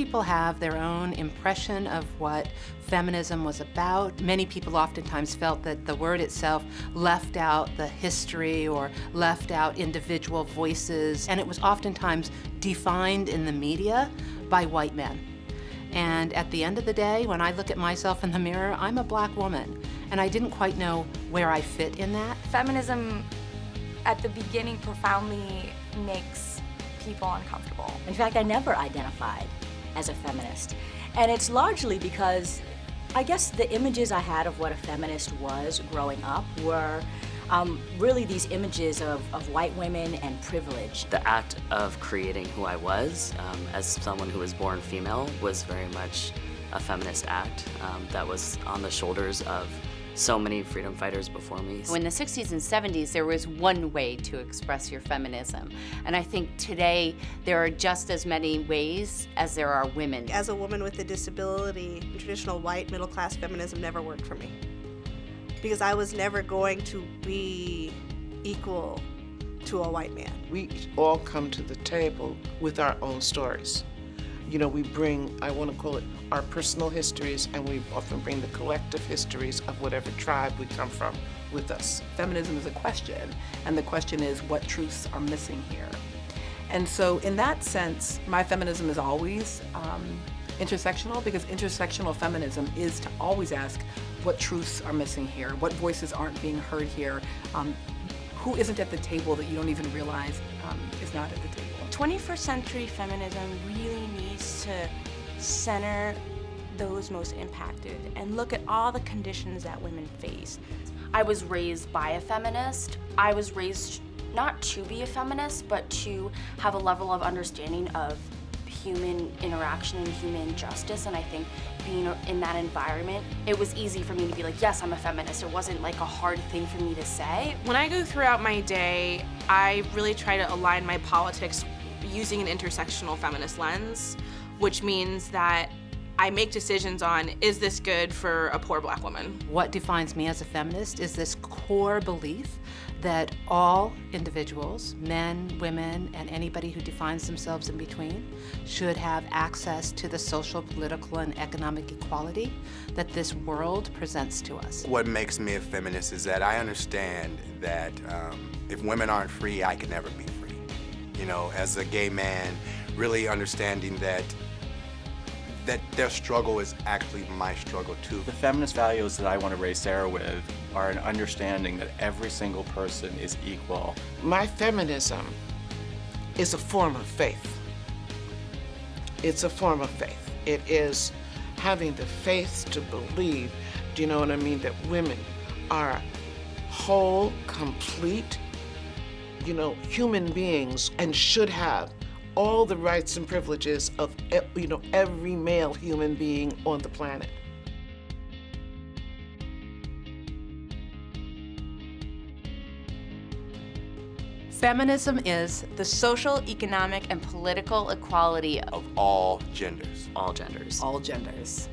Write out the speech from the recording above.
people have their own impression of what feminism was about. Many people oftentimes felt that the word itself left out the history or left out individual voices, and it was oftentimes defined in the media by white men. And at the end of the day, when I look at myself in the mirror, I'm a black woman, and I didn't quite know where I fit in that. Feminism, at the beginning, profoundly makes people uncomfortable. In fact, I never identified as a feminist. And it's largely because I guess the images I had of what a feminist was growing up were really these images of white women and privilege. The act of creating who I was as someone who was born female was very much a feminist act that was on the shoulders of so many freedom fighters before me. In the 60s and 70s, there was one way to express your feminism. And I think today, there are just as many ways as there are women. As a woman with a disability, traditional white middle-class feminism never worked for me. Because I was never going to be equal to a white man. We all come to the table with our own stories. You know, we bring, I want to call it our personal histories, and we often bring the collective histories of whatever tribe we come from with us. Feminism is a question, and the question is, what truths are missing here? And so in that sense, my feminism is always intersectional, because intersectional feminism is to always ask, what truths are missing here? What voices aren't being heard here? Who isn't at the table that you don't even realize is not at the table? 21st century feminism really needs to center those most impacted and look at all the conditions that women face. I was raised by a feminist. I was raised not to be a feminist, but to have a level of understanding of human interaction and human justice, and I think being in that environment, it was easy for me to be like, yes, I'm a feminist. It wasn't like a hard thing for me to say. When I go throughout my day, I really try to align my politics using an intersectional feminist lens, which means that I make decisions on, is this good for a poor black woman? What defines me as a feminist is this core belief that all individuals, men, women, and anybody who defines themselves in between, should have access to the social, political, and economic equality that this world presents to us. What makes me a feminist is that I understand that if women aren't free, I can never be free. You know, as a gay man, really understanding that their struggle is actually my struggle too. The feminist values that I want to raise Sarah with are an understanding that every single person is equal. My feminism is a form of faith. It's a form of faith. It is having the faith to believe, do you know what I mean, that women are whole, complete, you know, human beings and should have all the rights and privileges of, you know, every male human being on the planet. Feminism is the social, economic, and political equality of all genders. All genders. All genders.